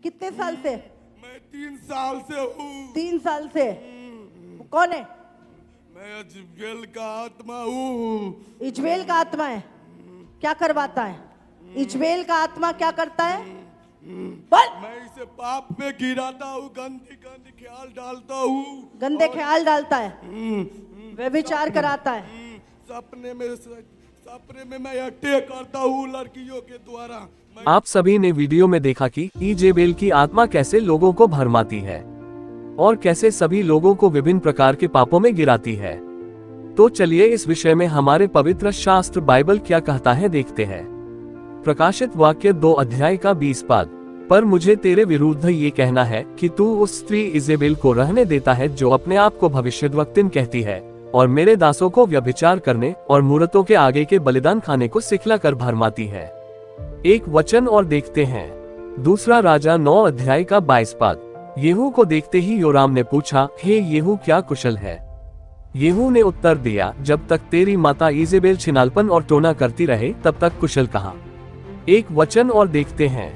कितने साल से? मैं 3 साल से हूँ। 3 साल से। कौन है? मैं इजबेल का आत्मा हूँ। इजबेल का आत्मा है? क्या करवाता है इजबेल का आत्मा? क्या करता है बोल? मैं इसे पाप में गिराता हूँ, गंदे गंदे ख्याल डालता हूँ। गंदे ख्याल डालता है, व्यभिचार कराता है। सपने में मैं अटैक करता हूँ लड़कियों के द्वारा। आप सभी ने वीडियो में देखा कि इजेबेल की आत्मा कैसे लोगों को भरमाती है और कैसे सभी लोगों को विभिन्न प्रकार के पापों में गिराती है। तो चलिए इस विषय में हमारे पवित्र शास्त्र बाइबल क्या कहता है देखते हैं। प्रकाशित वाक्य 2 अध्याय का 20 पद। पर मुझे तेरे विरुद्ध ये कहना है कि तू उस स्त्री इजेबेल को रहने देता है जो अपने आप को भविष्यद्वक्तिन कहती है और मेरे दासों को व्यभिचार करने और मूर्तों के आगे के बलिदान खाने को सिखलाकर भरमाती है। एक वचन और देखते हैं। दूसरा राजा 9 अध्याय का 22 पद। येहू को देखते ही योराम ने पूछा, हे येहू क्या कुशल है? येहू ने उत्तर दिया, जब तक तेरी माता इजेबेल छिनालपन और टोना करती रहे तब तक कुशल कहा। एक वचन और देखते हैं।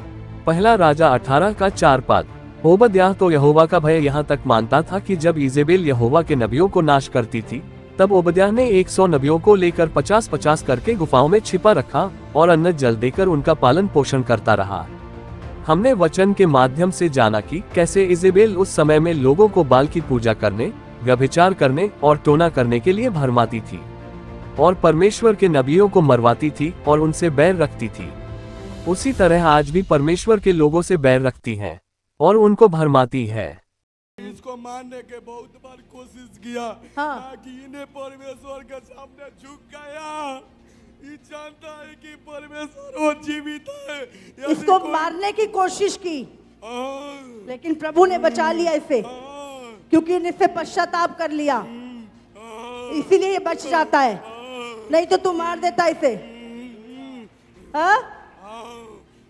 पहला राजा 18 का 4 पद। ओबद्याह तो यहोवा का भय यहाँ तक मानता था कि जब इजेबेल यहोवा के नबियों को नाश करती थी तब ओबद्याह ने 100 नबियों को लेकर 50-50 करके गुफाओं में छिपा रखा और अन्न जल देकर उनका पालन पोषण करता रहा। हमने वचन के माध्यम से जाना कि कैसे इजेबेल उस समय में लोगों को बाल की पूजा करने, व्यभिचार करने और टोना करने के लिए भरमाती थी और परमेश्वर के नबियों को मरवाती थी और उनसे बैर रखती थी। उसी तरह आज भी परमेश्वर के लोगों से बैर रखती है और उनको भरमाती है। इसको मारने के बहुत बार कोशिश किया, कि इन्हें परमेश्वर के सामने झुक गया। ये जानता है कि परमेश्वर वो जीवित है। इसको मारने की कोशिश की लेकिन प्रभु ने बचा लिया इसे, क्योंकि इससे पश्चाताप कर लिया, इसीलिए ये बच जाता है, नहीं तो तू मार देता इसे।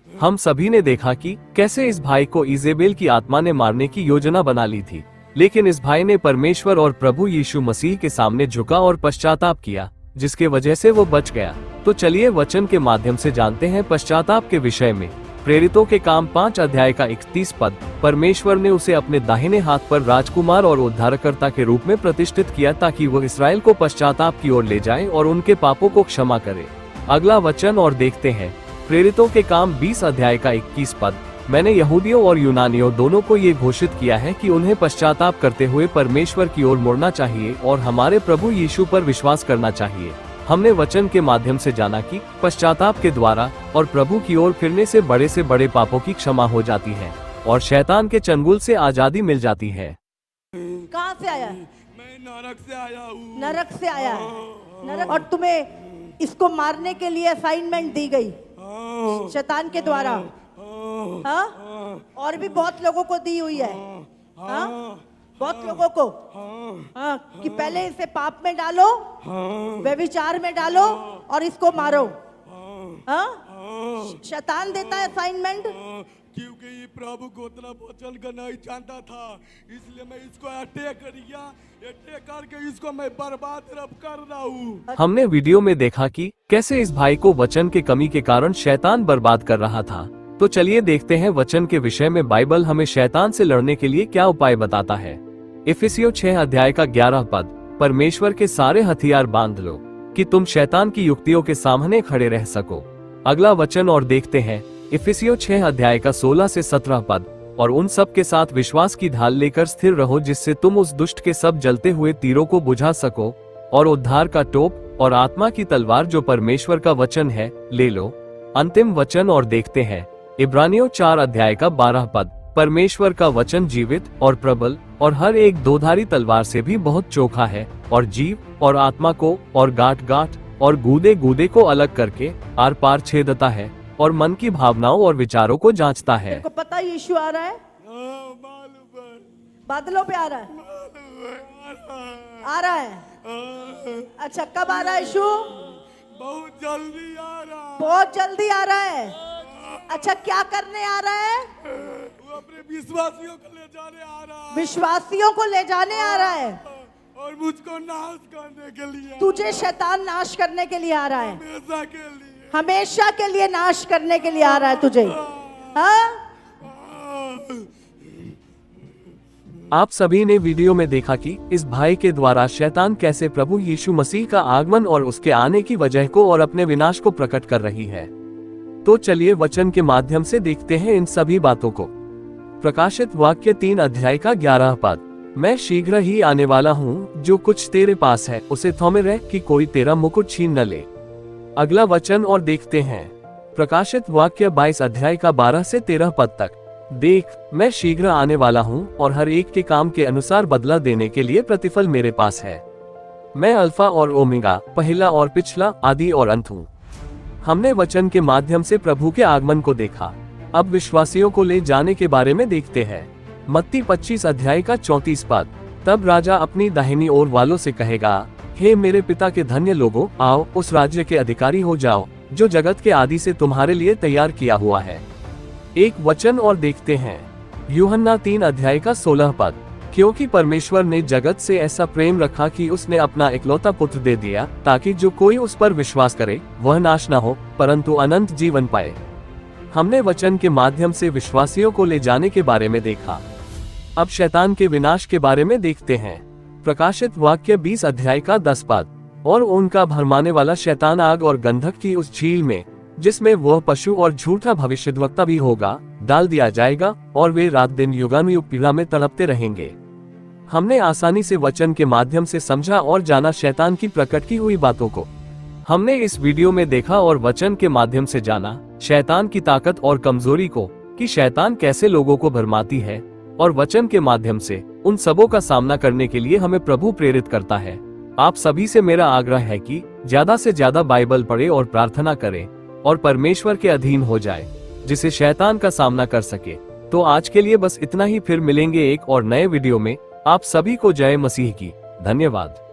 हम सभी ने देखा कि कैसे इस भाई को इजेबेल की आत्मा ने मारने की योजना बना ली थी, लेकिन इस भाई ने परमेश्वर और प्रभु यीशु मसीह के सामने झुका और पश्चाताप किया, जिसके वजह से वो बच गया। तो चलिए वचन के माध्यम से जानते हैं पश्चाताप के विषय में। प्रेरितों के काम 5 अध्याय का 31 पद। परमेश्वर ने उसे अपने दाहिने हाथ पर राजकुमार और उद्धारकर्ता के रूप में प्रतिष्ठित किया ताकि वो इसराइल को पश्चाताप की ओर ले जाए और उनके पापों को क्षमा करे। अगला वचन और देखते हैं। प्रेरितों के काम 20 अध्याय का 21 पद। मैंने यहूदियों और यूनानियों दोनों को ये घोषित किया है कि उन्हें पश्चाताप करते हुए परमेश्वर की ओर मुड़ना चाहिए और हमारे प्रभु यीशु पर विश्वास करना चाहिए। हमने वचन के माध्यम से जाना कि पश्चाताप के द्वारा और प्रभु की ओर फिरने से बड़े पापों की क्षमा हो जाती है और शैतान के चंगुल से आजादी मिल जाती है। कहाँ से आया? मैं नरक से आया हूँ। नरक से आया है? नरक। और तुम्हें इसको मारने के लिए असाइनमेंट दी गई शैतान के द्वारा। हाँ, और भी बहुत लोगों को दी हुई है। हाँ, बहुत लोगों को। हाँ, कि पहले इसे पाप में डालो, व्यभिचार में डालो और इसको मारो। हाँ, शैतान देता है असाइनमेंट, क्योंकि ये प्रभु को उतना वचन का नहीं जानता था, इसलिए मैं इसको अटैक करके इसको मैं बर्बाद कर रहा हूँ। हमने वीडियो में देखा कि कैसे इस भाई को वचन के कमी के कारण शैतान बर्बाद कर रहा था। तो चलिए देखते हैं वचन के विषय में बाइबल हमें शैतान से लड़ने के लिए क्या उपाय बताता है। इफिसियों 6 अध्याय का 11 पद। परमेश्वर के सारे हथियार बांध लो कि तुम शैतान की युक्तियों के सामने खड़े रह सको। अगला वचन और देखते हैं। इफिसियों 6 अध्याय का 16 से 17 पद। और उन सब के साथ विश्वास की ढाल लेकर स्थिर रहो, जिससे तुम उस दुष्ट के सब जलते हुए तीरों को बुझा सको, और उद्धार का टोप और आत्मा की तलवार जो परमेश्वर का वचन है ले लो। अंतिम वचन और देखते हैं। इब्रानियों 4 अध्याय का 12 पद। परमेश्वर का वचन जीवित और प्रबल और हर एक दोधारी तलवार से भी बहुत चोखा है और जीव और आत्मा को और गांठ और गूदे को अलग करके आर पार छेदता है और मन की भावनाओं और विचारों को जांचता है। को पता यीशु आ रहा है? बादलों पे आ रहा है? आ रहा है। अच्छा, कब आ रहा है यीशु? बहुत जल्दी आ रहा है। बहुत जल्दी आ रहा है। अच्छा, क्या करने आ रहा है? वो अपने विश्वासियों को ले जाने आ रहा है। विश्वासियों को ले जाने आ रहा है और मुझको नाश करने के लिए। तुझे शैतान नाश करने के लिए आ रहा है। हमेशा के लिए, हमेशा के लिए नाश करने के लिए आ रहा है तुझे। हाँ, आप सभी ने वीडियो में देखा कि इस भाई के द्वारा शैतान कैसे प्रभु यीशु मसीह का आगमन और उसके आने की वजह को और अपने विनाश को प्रकट कर रही है। तो चलिए वचन के माध्यम से देखते हैं इन सभी बातों को। प्रकाशित वाक्य 3 अध्याय का 11 पद। मैं शीघ्र ही आने वाला हूँ, जो कुछ तेरे पास है उसे थोमे रह कि कोई तेरा मुकुट छीन न ले। अगला वचन और देखते हैं। प्रकाशित वाक्य 22 अध्याय का 12 से 13 पद तक। देख, मैं शीघ्र आने वाला हूँ और हर एक के काम के अनुसार बदला देने के लिए प्रतिफल मेरे पास है। मैं अल्फा और ओमेगा, पहला और पिछला, आदि और अंत हूँ। हमने वचन के माध्यम से प्रभु के आगमन को देखा। अब विश्वासियों को ले जाने के बारे में देखते हैं। मत्ती 25 अध्याय का 34 पद। तब राजा अपनी दाहिनी ओर वालों से कहेगा, हे मेरे पिता के धन्य लोगों, आओ उस राज्य के अधिकारी हो जाओ जो जगत के आदि से तुम्हारे लिए तैयार किया हुआ है। एक वचन और देखते हैं। यूहन्ना 3 अध्याय का 16 पद। क्योंकि परमेश्वर ने जगत से ऐसा प्रेम रखा कि उसने अपना इकलौता पुत्र दे दिया, ताकि जो कोई उस पर विश्वास करे वह नाश न हो परंतु अनंत जीवन पाए। हमने वचन के माध्यम से विश्वासियों को ले जाने के बारे में देखा। अब शैतान के विनाश के बारे में देखते हैं। प्रकाशित वाक्य 20 अध्याय का 10 पद। और उनका भरमाने वाला शैतान आग और गंधक की उस झील में, जिसमें वह पशु और झूठा भविष्यद्वक्ता भी होगा, डाल दिया जाएगा और वे रात दिन युगानुयुग पीड़ा में तड़पते रहेंगे। हमने आसानी से वचन के माध्यम से समझा और जाना शैतान की प्रकट की हुई बातों को। हमने इस वीडियो में देखा और वचन के माध्यम से जाना शैतान की ताकत और कमजोरी को, कि शैतान कैसे लोगों को भरमाती है, और वचन के माध्यम से उन सबों का सामना करने के लिए हमें प्रभु प्रेरित करता है। आप सभी से मेरा आग्रह है कि ज्यादा से ज्यादा बाइबल पढ़े और प्रार्थना करें और परमेश्वर के अधीन हो जाए, जिसे शैतान का सामना कर सके। तो आज के लिए बस इतना ही, फिर मिलेंगे एक और नए वीडियो में। आप सभी को जय मसीह की। धन्यवाद।